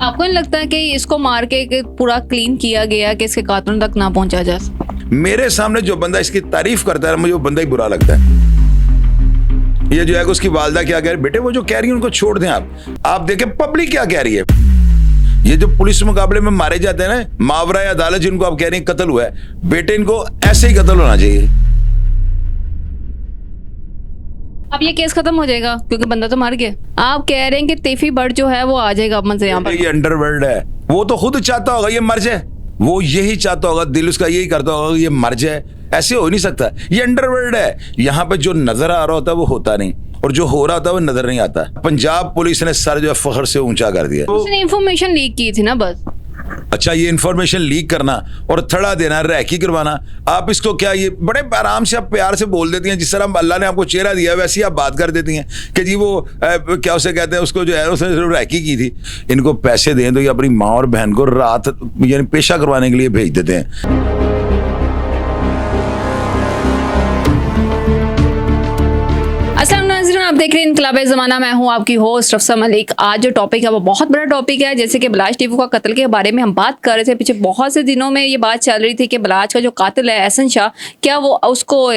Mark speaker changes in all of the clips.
Speaker 1: आपको नहीं लगता कि इसको मार के पूरा क्लीन किया गया कि इसके कातलों तक ना पहुंचा जा सके?
Speaker 2: मेरे सामने जो बंदा इसकी तारीफ करता है मुझे वो बंदा ही बुरा लगता है। ये जो है उसकी वालदा क्या कह रही है, बेटे वो जो कह रही है उनको छोड़ दें आप देखें पब्लिक क्या कह रही है। ये जो पुलिस मुकाबले में मारे जाते हैं ना, मावरा या अदालत जिनको आप कह रही हैं कत्ल हुआ है, बेटे इनको ऐसे ही कत्ल होना चाहिए।
Speaker 1: अब ये केस खत्म हो जाएगा क्योंकि बंदा तो मर गया। आप कह रहे हैं कि तेफी बर्ड जो है वो आ जाएगा अब से यहाँ पर।
Speaker 2: ये अंडरवर्ल्ड है, वो तो खुद चाहता होगा ये मर जाए, वो यही चाहता होगा, दिल उसका यही करता होगा ये मर जाए। ऐसे हो नहीं सकता, ये अंडरवर्ल्ड है। यहाँ पे जो नजर आ रहा होता है वो होता नहीं, और जो हो रहा होता है वो नजर नहीं आता। पंजाब पुलिस ने सर जो है फखर से ऊंचा कर दिया।
Speaker 1: उसने इंफॉर्मेशन लीक की थी ना बस।
Speaker 2: अच्छा, ये इन्फॉर्मेशन लीक करना और थड़ा देना, रैकी करवाना, आप इसको क्या, ये बड़े आराम से आप प्यार से बोल देती हैं, जिस तरह अल्लाह ने आपको चेहरा दिया वैसे ही आप बात कर देती हैं कि जी वो क्या उसे कहते हैं, उसको जो है उसने जरूर रैकी की थी। इनको पैसे दें तो ये अपनी माँ और बहन को रात यानी पेशा करवाने के लिए भेज देते हैं।
Speaker 1: आप देख रहे हैं इनकलाब ज़माना, मैं हूं आपकी होस्ट अफसा मलिक। आज जो टॉपिक है वो बहुत बड़ा टॉपिक है। जैसे कि बलाश टीपू का कत्ल के बारे में हम बात कर रहे थे, पीछे बहुत से दिनों में ये बात चल रही थी कि बलाश का जो कातिल है एहसन शाह, क्या वो उसको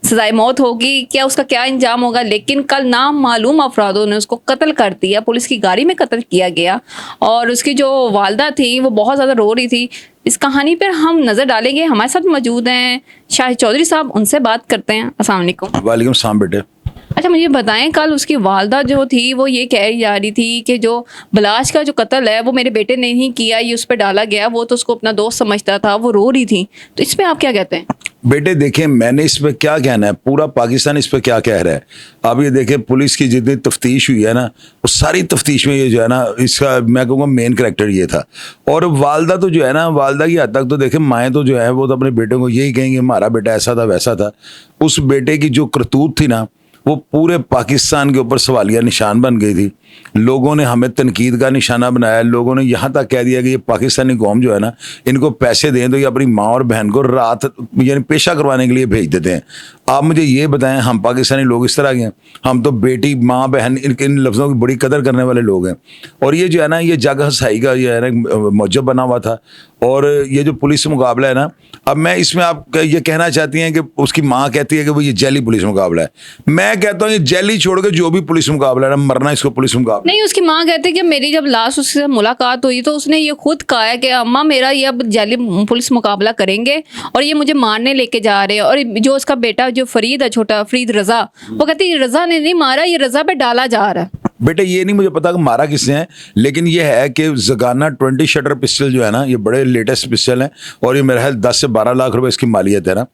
Speaker 1: सजाए मौत होगी, क्या उसका क्या इंजाम होगा। लेकिन कल नाम मालूम अफरादों ने उसको कत्ल कर दिया, पुलिस की गाड़ी में कत्ल किया गया। और उसकी जो वालदा थी वो बहुत ज़्यादा रो रही थी। इस कहानी पर हम नज़र डालेंगे। हमारे साथ मौजूद हैं शाहिद चौधरी साहब, उनसे बात करते हैं। अस्सलाम वालेकुम।
Speaker 2: वालेकुम सलाम बेटे।
Speaker 1: अच्छा, मुझे बताएं, कल उसकी वालदा जो थी वो ये कह जा रही थी कि जो बलाश का जो कत्ल है वो मेरे बेटे ने नहीं किया, ये उस पर डाला गया, वो तो उसको अपना दोस्त समझता था, वो रो रही थी। तो इस पे आप क्या कहते हैं?
Speaker 2: बेटे देखें, मैंने इस पे क्या कहना है, पूरा पाकिस्तान इस पे क्या कह रहा है। अब ये देखें, पुलिस की जितनी तफ्तीश हुई है ना, वो सारी तफ्तीश में ये जो है ना, इसका मैं कहूँगा मेन करैक्टर ये था। और वालदा तो जो है ना, वालदा की हद तक तो देखें, माएँ तो जो है वो तो अपने बेटे को यही कहेंगे हमारा बेटा ऐसा था वैसा था। उस बेटे की जो करतूत थी ना, वो पूरे पाकिस्तान के ऊपर सवालिया निशान बन गई थी। लोगों ने हमें तनकीद का निशाना बनाया। लोगों ने यहाँ तक कह दिया कि ये पाकिस्तानी कौम जो है ना, इनको पैसे दें तो ये अपनी माँ और बहन को रात यानी पेशा करवाने के लिए भेज देते हैं। आप मुझे ये बताएं, हम पाकिस्तानी लोग इस तरह के हैं? हम तो बेटी, माँ, बहन, इन लफ्ज़ों की बड़ी कदर करने वाले लोग हैं। और ये जो है ना, ये जग हसाई का ये है ना मौजब बना हुआ था। और ये जो पुलिस मुकाबला है ना, अब मैं इसमें आप ये कहना चाहती हैं कि उसकी माँ कहती है कि वो ये जैली पुलिस मुकाबला है। मैं कहता हूँ ये जैली छोड़ के जो भी पुलिस मुकाबला है ना, मरना इसको पुलिस मुकाबला
Speaker 1: नहीं। उसकी माँ कहती है कि मेरी जब लास्ट उससे मुलाकात हुई तो उसने ये खुद कहा है कि अम्मा मेरा ये अब जैली पुलिस मुकाबला करेंगे और ये मुझे मारने लेके जा रहे हैं। और जो उसका बेटा जो फरीद है, छोटा फरीद रजा, वो कहती है रजा ने नहीं मारा, ये रजा पे डाला जा रहा है।
Speaker 2: बेटे ये नहीं मुझे पता कि मारा किसने है, लेकिन ये है कि ज़गाना 20 शटर पिस्टल जो है ना, ये बड़े लेटेस्ट पिस्टल हैं और ये मेरे ख्याल 10 से 12 लाख रुपए इसकी मालियत है ना।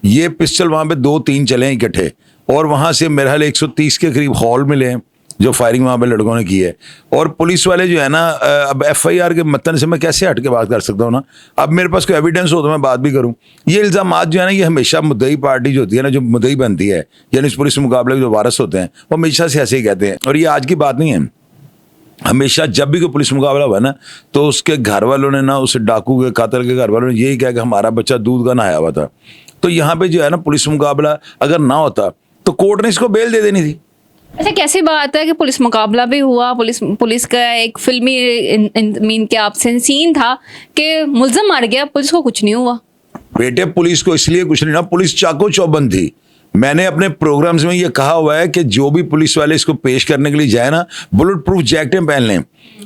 Speaker 2: ये पिस्टल वहाँ पे 2-3 चले हैं इकट्ठे, और वहाँ से मेरे ख्याल 130 के करीब हॉल मिले हैं जो फायरिंग वहाँ पे लड़कों ने की है। और पुलिस वाले जो है ना, अब FIR के मतन से मैं कैसे हट के बात कर सकता हूँ ना। अब मेरे पास कोई एविडेंस हो तो मैं बात भी करूँ। ये इल्ज़ामात जो है ना, ये हमेशा मुद्दई पार्टी जो होती है ना, जो मुद्दई बनती है, यानी इस पुलिस मुकाबले के जो वारस होते हैं, वो हमेशा से ऐसे ही कहते हैं। और ये आज की बात नहीं है, हमेशा जब भी कोई पुलिस मुकाबला हुआ ना, तो उसके घर वालों ने ना, उस डाकू के कातिल के घर वालों ने यही कहा कि हमारा बच्चा दूध का नहाया हुआ था। तो यहाँ पे जो है ना, पुलिस मुकाबला अगर ना होता तो कोर्ट ने इसको बेल दे देनी थी।
Speaker 1: अच्छा, कैसी बात है कि पुलिस मुकाबला भी हुआ, पुलिस का एक फिल्मी मीन के आपसे सीन था कि मुल्ज़िम मार गया, पुलिस को कुछ नहीं हुआ।
Speaker 2: बेटे पुलिस को इसलिए कुछ नहीं ना, पुलिस चाको चौबंद थी। मैंने अपने प्रोग्राम्स में ये कहा हुआ है कि जो भी पुलिस वाले इसको पेश करने के लिए जाए ना, बुलेट प्रूफ जैकेटें पहन लें।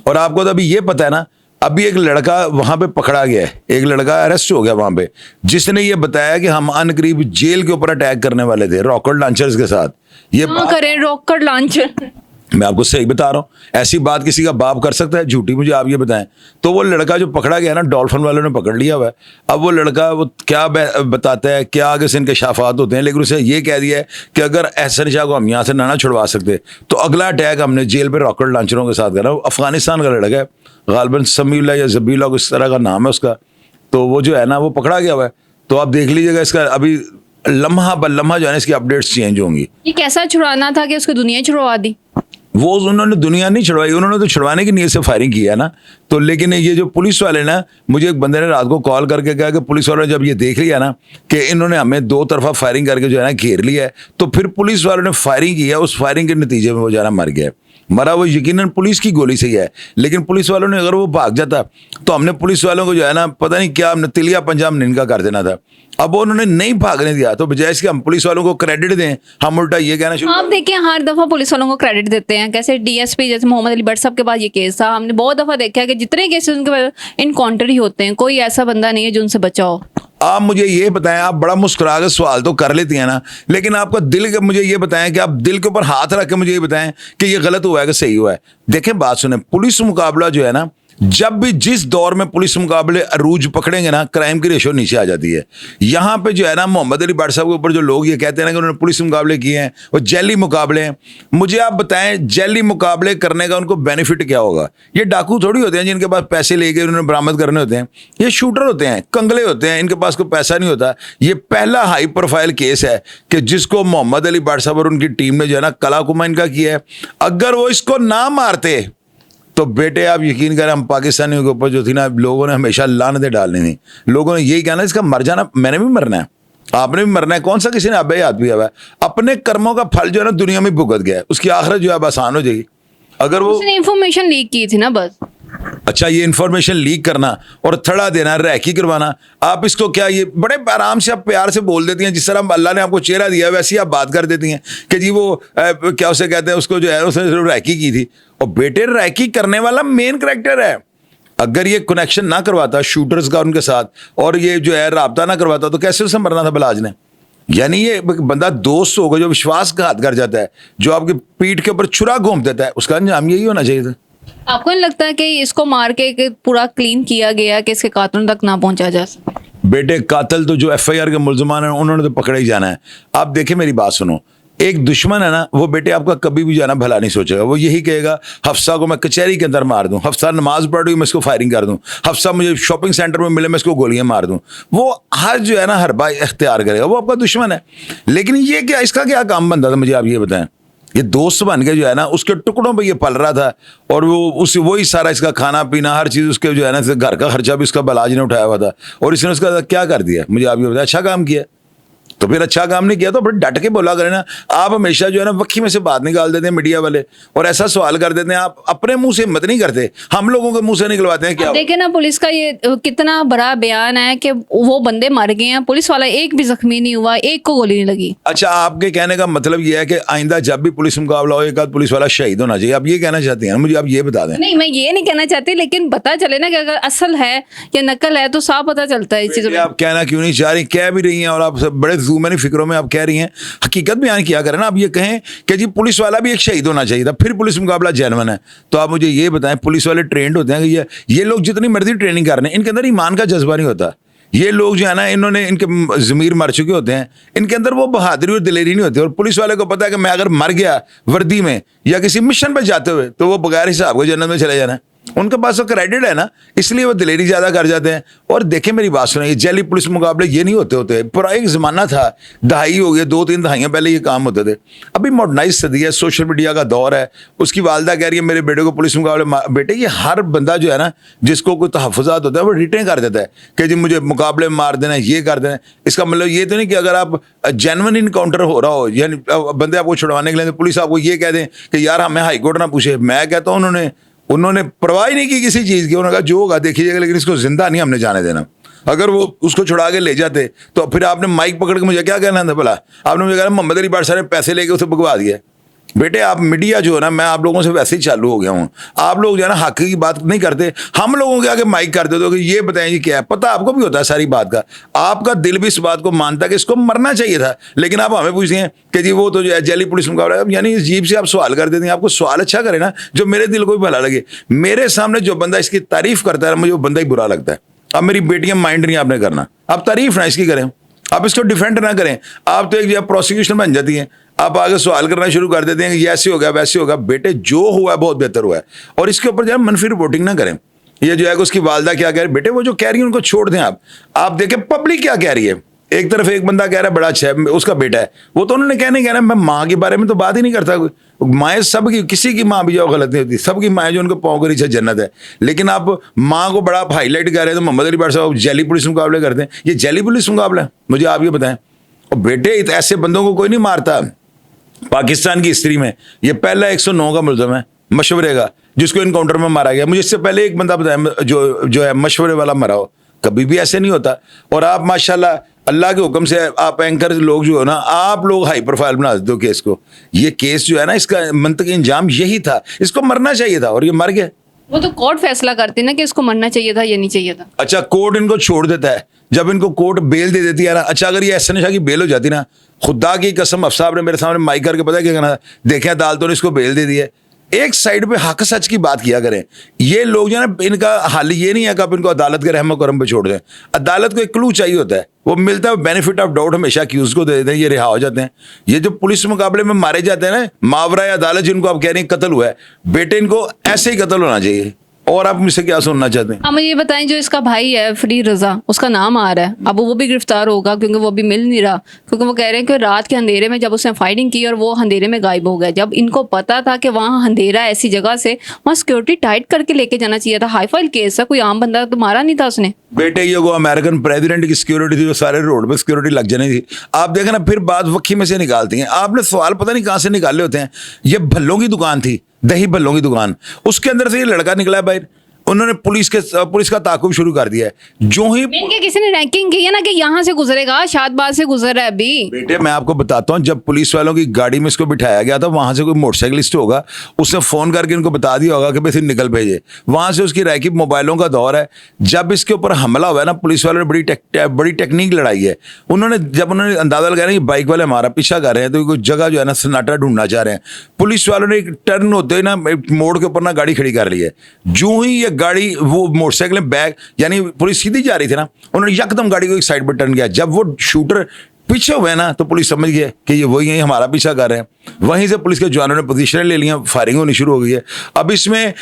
Speaker 2: और आपको तो अभी ये पता है ना, अभी एक लड़का वहां पे पकड़ा गया है, एक लड़का अरेस्ट हो गया वहां पे, जिसने ये बताया कि हम अनकरीब जेल के ऊपर अटैक करने वाले थे रॉकेट लॉन्चर्स के साथ। ये
Speaker 1: करें रॉकेट लॉन्चर,
Speaker 2: मैं आपको सही बता रहा हूँ। ऐसी बात किसी का बाप कर सकता है झूठी? मुझे आप ये बताएं। तो वो लड़का जो पकड़ा गया ना, डॉल्फिन वालों ने पकड़ लिया हुआ है। अब वो लड़का वो क्या बताता है, क्या आगे से इनके शाफात होते हैं, लेकिन उसे ये कह दिया है कि अगर एहसन शाह को हम यहाँ से ना छुड़वा सकते तो अगला अटैक हमने जेल पे रॉकेट लॉन्चरों के साथ करा। अफगानिस्तान का लड़का है, गालिबन समीउल्लाह या जबीला इस तरह का नाम है उसका। तो वो जो है ना, वो पकड़ा गया हुआ है। तो आप देख लीजिएगा, इसका अभी लम्हा ब लम्हा जो है ना, इसकी अपडेट्स चेंज होंगी।
Speaker 1: ये कैसा छुड़ाना था कि उसको दुनिया छुड़वा दी?
Speaker 2: वो उन्होंने दुनिया नहीं छुड़वाई, उन्होंने तो छुड़वाने की नीयत से फायरिंग की है ना। तो लेकिन ये जो पुलिस वाले ना, मुझे एक बंदे ने रात को कॉल करके कहा कि पुलिस वालों ने जब ये देख लिया ना कि इन्होंने हमें दो तरफा फायरिंग करके जो है ना घेर लिया है, तो फिर पुलिस वालों ने फायरिंग की है, उस फायरिंग के नतीजे में वो जो है ना मर गया। मरा वो यकीनन पुलिस की गोली से ही है, लेकिन पुलिस वालों ने अगर वो भाग जाता तो हमने पुलिस वालों को जो है ना पता नहीं क्या हमने तिलिया पंजाब निनका कर देना था। अब उन्होंने नहीं भागने दिया, तो बजाय इसके हम पुलिस वालों को क्रेडिट दें, हम उल्टा ये कहना शुरू
Speaker 1: आप देखिए हर दफा पुलिस वालों को क्रेडिट देते हैं, कैसे डीएसपी जैसे मोहम्मद अली भट्ट साहब के पास ये केस था, हमने बहुत दफा देखा है कि जितने केसेस उनके इनकाउंटर ही होते हैं, कोई ऐसा बंदा नहीं है जो उनसे बचा हो।
Speaker 2: आप मुझे ये बताएं, आप बड़ा मुस्कुरा के सवाल तो कर लेती हैं ना, लेकिन आपका दिल के मुझे ये बताएं कि आप दिल के ऊपर हाथ रख के मुझे ये बताएं कि ये गलत हुआ है कि सही हुआ है। देखें बात सुने, पुलिस मुकाबला जो है ना, जब भी जिस दौर में पुलिस मुकाबले अरूज पकड़ेंगे ना, क्राइम की रेशो नीचे आ जाती है। यहाँ पे जो है ना मोहम्मद अली भट्ट साहब के ऊपर जो लोग ये कहते हैं ना कि उन्होंने पुलिस मुकाबले किए हैं, वो जैली मुकाबले हैं, मुझे आप बताएं जैली मुकाबले करने का उनको बेनिफिट क्या होगा? ये डाकू थोड़ी होते हैं जिनके पास पैसे लेके उन्होंने बरामद करने होते हैं, ये शूटर होते हैं, कंगले होते हैं, इनके पास कोई पैसा नहीं होता। ये पहला हाई प्रोफाइल केस है कि जिसको मोहम्मद अली भट्ट साहब और उनकी टीम ने जो है ना कलाकुमा इनका किया है। अगर वो इसको ना मारते तो बेटे आप यकीन करें, हम पाकिस्तानियों के ऊपर जो थी ना, लोगों ने हमेशा लानतें डालनी थी। लोगों ने यही कहना इसका मर जाना, मैंने भी मरना है, आपने भी मरना है, कौन सा किसी ने अबे याद भी हुआ है। अपने कर्मों का फल जो है ना दुनिया में भुगत गया है, उसकी आखिरत जो है अब आसान हो जाएगी। अगर वो
Speaker 1: उसने इंफॉर्मेशन लीक की थी ना बस।
Speaker 2: अच्छा, ये इंफॉर्मेशन लीक करना और थड़ा देना, रैकी करवाना, आप इसको क्या, ये बड़े आराम से आप प्यार से बोल देती हैं, जिस तरह अल्लाह ने आपको चेहरा दिया वैसे ही आप बात कर देती हैं कि जी वो क्या उसे कहते हैं, उसको जो है उसने सिर्फ रैकी की थी। और बेटे रैकी करने वाला मेन कैरेक्टर है। अगर ये कनेक्शन ना करवाता शूटर्स का उनके साथ, और ये जो है राब्ता ना करवाता, तो कैसे उसे मरना था बलाज ने? यानी ये बंदा दोस्त होगा जो विश्वासघात कर जाता है, जो आपकी पीठ के ऊपर छुरा घूम देता है, उसका अंजाम यही होना चाहिए था।
Speaker 1: आपको नहीं लगता है कि इसको मार के पूरा क्लीन किया गया कि इसके कातलों तक ना पहुंचा जा सके?
Speaker 2: बेटे कातिल तो जो एफआईआर के मुल्ज़िमान हैं उन्होंने तो पकड़े ही जाना है। आप देखें मेरी बात सुनो, एक दुश्मन है ना, वो बेटे आपका कभी भी जाना भला नहीं सोचेगा। वो यही कहेगा हफ्सा को मैं कचहरी के अंदर मार दूं, हफ्सा नमाज पढ़ रही मैं इसको फायरिंग कर दूं, हफ्सा मुझे शॉपिंग सेंटर में मिले मैं इसको गोलियां मार दूं। वो हर जो है ना हर बार इख्तियार करेगा, वो आपका दुश्मन है। लेकिन ये क्या, इसका क्या काम बनता था मुझे आप ये बताएं? ये दोस्त बन के जो है ना उसके टुकड़ों पे ये पल रहा था, और वो उस वही सारा इसका खाना पीना हर चीज़ उसके जो है ना, घर का खर्चा भी उसका बलाज ने उठाया हुआ था, और इसने उसका क्या कर दिया मुझे आप ये बताया? अच्छा काम किया। तो फिर अच्छा काम नहीं किया तो फिर डट के बोला करें ना। आप हमेशा जो है ना वक्की में से बात निकाल देते हैं मीडिया वाले, और ऐसा सवाल कर देते हैं, आप अपने मुंह से हिम्मत नहीं करते, हम लोगों के मुंह से निकलवाते हैं। क्या
Speaker 1: देखे ना पुलिस का ये कितना बड़ा बयान है कि वो बंदे मर गए हैं, पुलिस वाला एक भी जख्मी नहीं हुआ, एक को गोली नहीं लगी।
Speaker 2: अच्छा, आपके कहने का मतलब ये है कि आइंदा जब भी पुलिस मुकाबला हो एक आध पुलिस वाला शहीद होना चाहिए, आप ये कहना चाहते हैं? मुझे आप ये बता दें।
Speaker 1: नहीं, मैं ये नहीं कहना चाहती, लेकिन पता चले ना कि अगर असल है या नकल है तो साफ पता चलता है इस चीज़ में।
Speaker 2: आप कहना क्यों नहीं चाह रही, कह भी रही हैं, और आप बड़े ज़ूमनी फिक्रों में आप कह रही हैं, हकीकत बयान किया करें ना। आप ये कहें कि जी पुलिस वाला भी एक शहीद होना चाहिए था, फिर पुलिस मुकाबला जेन्युइन है। तो आप मुझे ये बताएं, पुलिस वाले ट्रेंड होते हैं कि ये लोग जितनी मर्जी ट्रेनिंग कर रहे हैं, इनके अंदर ईमान का जज्बा नहीं होता। ये लोग जो है ना, इन्होंने इनके ज़मीर मर चुके होते हैं, इनके अंदर वो बहादुरी और दिलेरी नहीं होती। और पुलिस वाले को पता है कि मैं अगर मर गया वर्दी में या किसी मिशन पर जाते हुए, तो वो बगैर हिसाब को जन्नत में चले जाना है। उनके पास वो क्रेडिट है ना, इसलिए वो दिलेरी ज़्यादा कर जाते हैं। और देखें मेरी बात सुनिए, ये जैली पुलिस मुकाबले ये नहीं होते। पूरा एक ज़माना था, दहाई हो गया, 2-3 दहाइयाँ पहले ये काम होते थे। अभी मॉडर्नाइज सदी है, सोशल मीडिया का दौर है। उसकी वालदा कह रही है मेरे बेटे को पुलिस मुकाबले, बेटे ये हर बंदा जो है ना जिसको कोई तहफ़्फ़ुज़ात होता है वो रिटेन कर देता है कि जी मुझे मुकाबले में मार देना, ये कर देना। इसका मतलब ये तो नहीं कि अगर आप जेन्युइन इनकाउंटर हो रहा हो, यानी बंदे आपको छुड़वाने के लिए, तो पुलिस आपको ये कह दें कि यार हमें हाई कोर्ट ना पूछे। मैं कहता हूँ उन्होंने परवाह ही नहीं की किसी चीज़ की। उन्होंने कहा जो होगा देखिएगा, लेकिन इसको जिंदा नहीं हमने जाने देना। अगर वो उसको छुड़ा के ले जाते तो फिर आपने माइक पकड़ के मुझे क्या कहना था भला? आपने मुझे कहा मोहम्मद अली भट्ट साहब ने पैसे लेके उसे भगवा दिया। बेटे आप मीडिया जो है ना, मैं आप लोगों से वैसे ही चालू हो गया हूँ। आप लोग जो है ना हक की बात नहीं करते, हम लोगों के आगे माइक कर देते हो कि ये बताएं जी क्या है। पता आपको भी होता है सारी बात का, आपका दिल भी इस बात को मानता है कि इसको मरना चाहिए था, लेकिन आप हमें पूछते हैं कि जी वो तो जो है जैली पुलिस मुकाबला। यानी इस जीप से आप सवाल कर देते हैं। आपको सवाल अच्छा करे ना जो मेरे दिल को भी भला लगे। मेरे सामने जो बंदा इसकी तारीफ करता है मुझे वो बंदा ही बुरा लगता है। अब मेरी बेटियां माइंड नहीं आपने करना, आप तारीफ ना इसकी करें, आप इसको डिफेंड ना करें। आप तो एक जो प्रोसिक्यूशन बन जाती हैं, आप आगे सवाल करना शुरू कर देते हैं कि ऐसे होगा वैसे होगा। बेटे जो हुआ है बहुत बेहतर हुआ है, और इसके ऊपर जो है मनफी रिपोर्टिंग ना करें। ये जो है उसकी वालदा क्या कह रही है, बेटे वो जो कह रही है उनको छोड़ दें। आप देखें पब्लिक क्या कह रही है। एक तरफ एक बंदा कह रहा है बड़ा अच्छा है, उसका बेटा है, वो तो उन्होंने कहने कह रहा है, मैं माँ के बारे में तो बात ही नहीं करता। माएँ सबकी, किसी की माँ भी जाओ गलत नहीं होती, सबकी माएँ जो उनको पाँव के नीचे जन्नत है। लेकिन आप माँ को बड़ा आप हाईलाइट कर रहे हैं, तो मोहम्मद अली भट्ट साहब जेली पुलिस मुकाबले करते हैं। ये जेली पुलिस मुकाबला है? मुझे आप ये बताएं। और बेटे ऐसे बंदों को कोई नहीं मारता पाकिस्तान की हिस्ट्री में। ये पहला 109 का मुलजम है मशवरे का, जिसको इनकाउंटर में मारा गया। मुझे इससे पहले एक बंदा बताया जो है मशवरे वाला मरा हो। कभी भी ऐसे नहीं होता। और आप माशाल्लाह अल्लाह के हुक्म से आप एंकर लोग जो है ना, आप लोग हाई प्रोफाइल बना देते हो केस को। ये केस जो है ना, इसका मंतकी इंजाम यही था, इसको मरना चाहिए था और ये मर गया।
Speaker 1: वो तो कोर्ट फैसला करती ना कि इसको मरना चाहिए था या नहीं चाहिए था।
Speaker 2: अच्छा, कोर्ट इनको छोड़ देता है। जब इनको कोर्ट बेल दे देती है ना, अच्छा अगर ये एहसन शाह की बेल हो जाती ना, खुदा की कसम अफसार साहब ने मेरे सामने माइक करके पता है क्या कहना, देखें अदालतों ने इसको बेल दे दी है। एक साइड पे हक सच की बात किया करें। ये लोग जो है ना, इनका हाल ये नहीं है कि आप इनको अदालत के रहम करम पे छोड़ दें। अदालत को एक क्लू चाहिए होता है, वो मिलता है बेनिफिट ऑफ डाउट हमेशा अक्यूज को दे देते हैं, ये रिहा हो जाते हैं। ये जो पुलिस मुकाबले में मारे जाते हैं ना, मावरा या अदालत जिनको आप कह रहे हैं कत्ल हुआ है, बेटे इनको ऐसे ही कत्ल होना चाहिए। और आप मुझसे क्या सुनना चाहते हैं?
Speaker 1: आप मुझे ये बताएं, जो इसका भाई है फ्री रजा, उसका नाम आ रहा है, अब वो भी गिरफ्तार होगा क्योंकि वो भी मिल नहीं रहा, क्योंकि वो कह रहे हैं कि रात के अंधेरे में जब उसने फाइटिंग की और वो अंधेरे में गायब हो गया। जब इनको पता था कि वहाँ अंधेरा ऐसी जगह से वहाँ सिक्योरिटी टाइट करके लेके जाना चाहिए था। हाई फाइल केस है, कोई आम बंदा तो मारा नहीं था उसने।
Speaker 2: बेटे ये वो अमेरिकन प्रेसिडेंट की सिक्योरिटी थी, जो सारे रोड पे सिक्योरिटी लग जानी थी। आप देखें ना, फिर बात वक्की में से निकालती हैं। आपने सवाल पता नहीं कहाँ से निकाले होते हैं। ये भल्लों की दुकान थी, दही भल्लों की दुकान, उसके अंदर से ये लड़का निकला है बाहर। उन्होंने पुलिस का ताकुब शुरू कर दिया है। जो ही
Speaker 1: इनके किसी ने रैंकिंग की है ना कि यहाँ से गुजरेगा, शादबाद से गुजर रहा है अभी।
Speaker 2: बेटे मैं आपको बताता हूँ, जब पुलिस वालों की गाड़ी में इसको बिठाया गया था, वहां से कोई मोटरसाइकिलिस्ट होगा, उसने फोन करके इनको बता दिया होगा कि भाई फिर निकल भेजे। वहां से उसकी रैकी मोबाइलों का दौर है। जब इसके ऊपर हमला हुआ है ना, पुलिस वालों ने बड़ी टेक्निक लड़ाई है। जब उन्होंने अंदाजा लगाया ना, बाइक वाले हमारा पीछा कर रहे हैं, तो कोई जगह जो है ना सन्नाटा ढूंढना चाह रहे हैं। पुलिस वालों ने एक टर्न होते ही ना मोड़ के ऊपर ना गाड़ी खड़ी कर ली है। जो ही ये गाड़ी वो मोटरसाइकिल में बैग, यानी पुलिस सीधी जा रही थी ना, उन्होंने यकदम गाड़ी को एक साइड पर टर्न किया। जब वो शूटर पीछे हुए ना, तो पुलिस समझ गई कि ये वही है, हमारा पीछा कर रहे हैं। वहीं से पुलिस के जवानों ने पोजीशनें ले लिया, फायरिंग होनी शुरू हो गई है। अब इसमें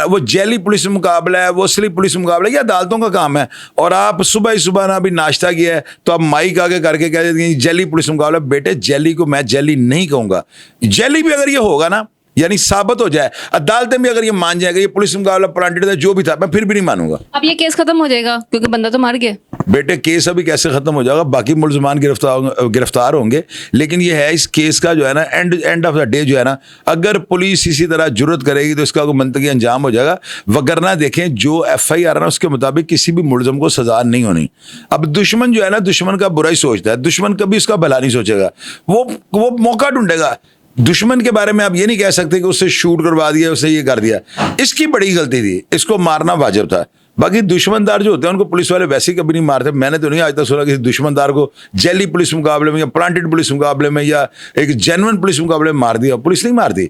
Speaker 2: वो जेली पुलिस मुकाबला है, वो असली पुलिस मुकाबला है, ये अदालतों का काम है। और आप सुबह ही सुबह ना अभी नाश्ता किया है, तो आप माइक आगे करके कह देते हैं जेली पुलिस मुकाबला। बेटे जेली को मैं जेली नहीं कहूंगा। जेली भी अगर ये होगा ना, यानी साबित हो जाए, अदालतें भी अगर ये मान जाएगा ये पुलिस मुकाबला प्लांटेड था, जो भी था, मैं फिर भी नहीं मानूंगा।
Speaker 1: अब ये केस खत्म हो जाएगा क्योंकि बंदा तो मर गया।
Speaker 2: बेटे केस अभी कैसे खत्म हो जाएगा? बाकी मुलजमान गिरफ्तार होंगे, लेकिन ये है इस केस का जो है ना, एंड ऑफ द डे जो है ना, अगर पुलिस इसी तरह जुर्रत करेगी तो इसका कोई मंतकी अंजाम हो जाएगा। वगरना देखें जो FIR है ना, उसके मुताबिक किसी भी मुलजम को सजा नहीं होनी। अब दुश्मन जो है ना, दुश्मन का बुरा ही सोचता है, दुश्मन कभी उसका भला नहीं सोचेगा। वो मौका ढूंढेगा। दुश्मन के बारे में आप ये नहीं कह सकते कि उससे शूट करवा दिया, उससे ये कर दिया। इसकी बड़ी गलती थी, इसको मारना वाजिब था। बाकी दुश्मनदार जो होते हैं उनको पुलिस वाले वैसे ही कभी नहीं मारते। मैंने तो नहीं आज तक सुना किसी दुश्मनदार को जेली पुलिस मुकाबले में या प्लांटेड पुलिस मुकाबले में या एक जेन्युइन पुलिस मुकाबले में मार दिया। पुलिस नहीं मारती।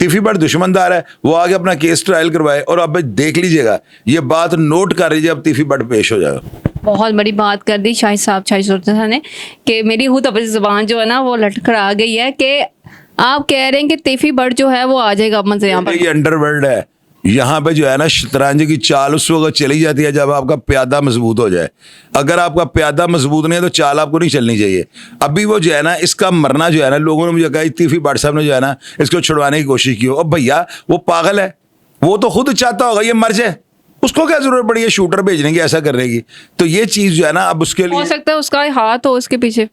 Speaker 2: तिफी भट्ट दुश्मनदार है, वो आगे अपना केस ट्रायल करवाए। और अब देख लीजिएगा, ये बात नोट कर लीजिए, अब तिफी भट्ट पेश हो जाएगा।
Speaker 1: बहुत बड़ी बात कर दी शाहिद साहब, शाहिद सुल्तान ने, कि मेरी खुद अपनी जुबान जो है ना वो लटखड़ा गई है कि आप कह रहे हैं कि तिफी भट्ट जो है वो आ जाएगा अब यहाँ पर।
Speaker 2: ये अंडरवर्ल्ड है। यहाँ पे जो है ना, शतरंज की चाल उस वक्त चली जाती है जब आपका प्यादा मजबूत हो जाए। अगर आपका प्यादा मजबूत नहीं है तो चाल आपको नहीं चलनी चाहिए। अभी वो जो है ना, इसका मरना जो है ना, लोगों ने मुझे कहा तिफी भट्ट साहब ने जो है ना इसको छुड़वाने की कोशिश की हो। अब भैया वो पागल है, वो तो खुद चाहता होगा ये मर जाए, उसको क्या जरूरत पड़ी है शूटर भेजने की, ऐसा करने की। तो ये चीज जो है ना, अब उसके लिए
Speaker 1: हो सकता है उसका हाथ हो उसके पीछे।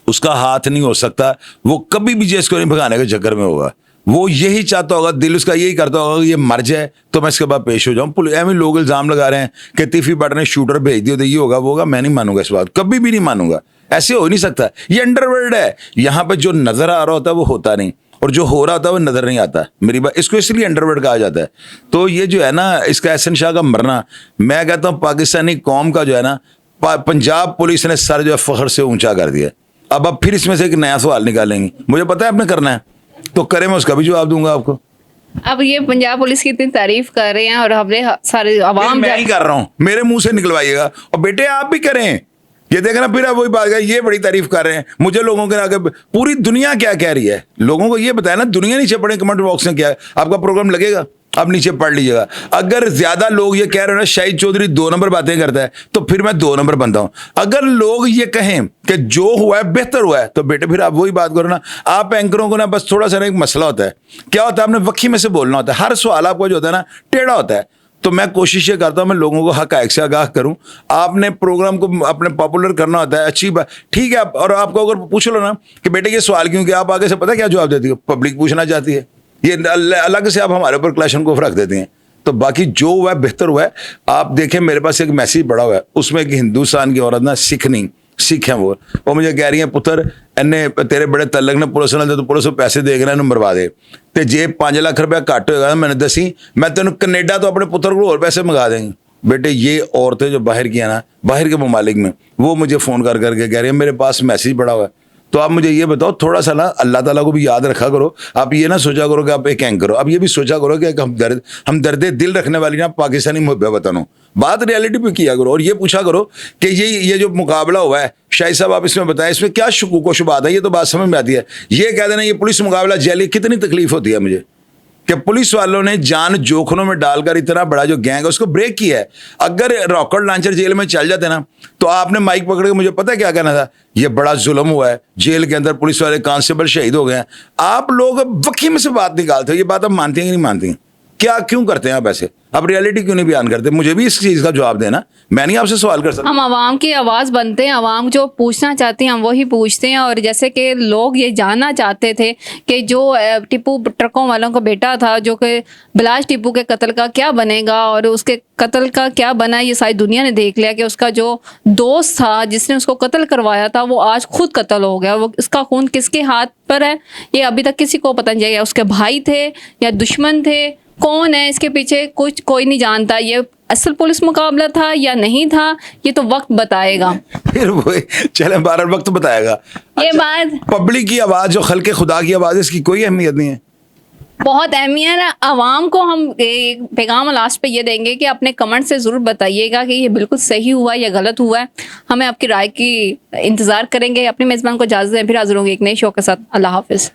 Speaker 1: उसका
Speaker 2: हाथ नहीं हो सकता। वो कभी भी जिसको नहीं भगाने के चक्कर में होगा। वो यही चाहता होगा, दिल उसका यही करता होगा कि ये मर जाए तो मैं इसके बाद पेश हो जाऊं। ऐसे लोग इल्जाम लगा रहे हैं कि तिफी भट्ट ने शूटर भेज दिया तो ये होगा वो होगा। मैं नहीं मानूंगा इस बात, कभी भी नहीं मानूंगा। ऐसे हो नहीं सकता। ये अंडरवर्ल्ड है। यहाँ पे जो नजर आ रहा होता है वो होता नहीं, और जो हो रहा होता है वो नजर नहीं आता। मेरी बात, इसको इसलिए अंडरवर्ल्ड कहा जाता है। तो ये जो है ना, इसका एहसन शाह का मरना, मैं कहता हूँ पाकिस्तानी कौम का जो है ना, पंजाब पुलिस ने सर जो है फख्र से ऊंचा कर दिया। अब फिर इसमें से एक नया सवाल निकालेंगे, मुझे पता है आपने करना है तो करें, मैं उसका भी जवाब दूंगा आपको।
Speaker 1: अब ये पंजाब पुलिस की इतनी तारीफ कर रहे हैं और हमने सारे अवाम,
Speaker 2: मैं ही कर रहा हूँ, मेरे मुंह से निकलवाइएगा। और बेटे आप भी करें, ये देखना फिर आप वही बात है, ये बड़ी तारीफ कर रहे हैं। मुझे लोगों के आगे पूरी दुनिया क्या कह रही है, लोगों को ये बताया ना, दुनिया नीचे पड़े कमेंट बॉक्स में क्या है। आपका प्रोग्राम लगेगा, अब नीचे पढ़ लीजिएगा। अगर ज्यादा लोग ये कह रहे हो ना शाहिद चौधरी 2 नंबर बातें करता है, तो फिर मैं 2 नंबर बनता हूं। अगर लोग ये कहें कि जो हुआ है बेहतर हुआ है, तो बेटे फिर आप वही बात करो ना। आप एंकरों को ना बस थोड़ा सा ना एक मसला होता है, क्या होता है, आपने वक्की में से बोलना होता है। हर सवाल आपको जो होता है ना टेढ़ा होता है। तो मैं कोशिश ये करता हूं मैं लोगों को हक़ से आगाह करूं। आपने प्रोग्राम को अपने पॉपुलर करना होता है, अच्छी बात, ठीक है। और आपको अगर पूछ लो ना कि बेटे ये सवाल क्यों, कि आप आगे से पता क्या जवाब देती हो, पब्लिक पूछना चाहती है। ये अलग से आप हमारे ऊपर क्लैशन को रख देते हैं। तो बाकी जो हुआ है बेहतर हुआ है। आप देखें मेरे पास एक मैसेज पड़ा हुआ है, उसमें एक हिंदुस्तान की औरत ना सिख नहीं, सिख है वो मुझे कह रही है पुत्र इन्ने तेरे बड़े तलक ने पुलिस ने, तो पुलिस को पैसे देगा इन्हू मरवा दे, तो जे 5 लाख रुपया घट होगा मैंने दसी, मैं तेन कनेडा तो अपने पुत्र को और पैसे मंगा देंगे। बेटे ये औरतें जो बाहर की है ना, बाहर के ममालिक में, वो मुझे फ़ोन कर करके कह रही है मेरे पास मैसेज पड़ा हुआ है। तो आप मुझे ये बताओ, थोड़ा सा ना अल्लाह ताला को भी याद रखा करो। आप ये ना सोचा करो कि आप एक एंकर हो, अब ये भी सोचा करो कि हम दर्द दिल रखने वाली ना पाकिस्तानी मुहब्बत वतन हो। बात रियलिटी पे किया करो और ये पूछा करो कि ये जो मुकाबला हुआ है, शाहिद साहब आप इसमें बताएं इसमें क्या शुकूक व शुबात है। ये तो बात समझ में आती है। ये कह देना ये पुलिस मुकाबला जैली, कितनी तकलीफ होती है मुझे कि पुलिस वालों ने जान जोखनों में डालकर इतना बड़ा जो गैंग है उसको ब्रेक किया है। अगर रॉकेट लॉन्चर जेल में चल जाते ना, तो आपने माइक पकड़ के मुझे पता है क्या कहना था, ये बड़ा जुल्म हुआ है, जेल के अंदर पुलिस वाले कांस्टेबल शहीद हो गए हैं। आप लोग वक्की में से बात निकालते हो, ये बात आप मानती हैं कि नहीं मानती हैं? क्या क्यों करते हैं आप ऐसे? आप रियलिटी क्यों नहीं बयान करते? मुझे भी इस चीज़ का जवाब देना, मैं नहीं आपसे सवाल कर सकता।
Speaker 1: हम आवाम की आवाज़ बनते हैं, आवाम जो पूछना चाहती हैं हम वही पूछते हैं। और जैसे कि लोग ये जानना चाहते थे कि जो टिप्पू ट्रकों वालों का बेटा था, जो कि बिलाश टिप्पू के कत्ल का क्या बनेगा और उसके कत्ल का क्या बना, ये सारी दुनिया ने देख लिया कि उसका जो दोस्त था जिसने उसको कत्ल करवाया था वो आज खुद कत्ल हो गया। वो इसका खून किसके हाथ पर है ये अभी तक किसी को पता नहीं चला। उसके भाई थे या दुश्मन थे, कौन है इसके पीछे, कुछ कोई नहीं जानता। ये असल पुलिस मुकाबला था या नहीं था, ये तो वक्त बताएगा।
Speaker 2: फिर वो चले 12 वक्त बताएगा।
Speaker 1: ये बात
Speaker 2: पब्लिक की आवाज़ जो खल्के खुदा की आवाज़ है, इसकी कोई अहमियत नहीं है।
Speaker 1: बहुत अहमियत है। आवाम को हम एक पैगाम लास्ट पे ये देंगे कि अपने कमेंट से ज़रूर बताइएगा कि ये बिल्कुल सही हुआ है या गलत हुआ है। हमें आपकी राय की इंतज़ार करेंगे। अपने मेज़बान को इजाज़त दें, फिर हाजिर होंगे एक नए शो के साथ। अल्लाह हाफिज़।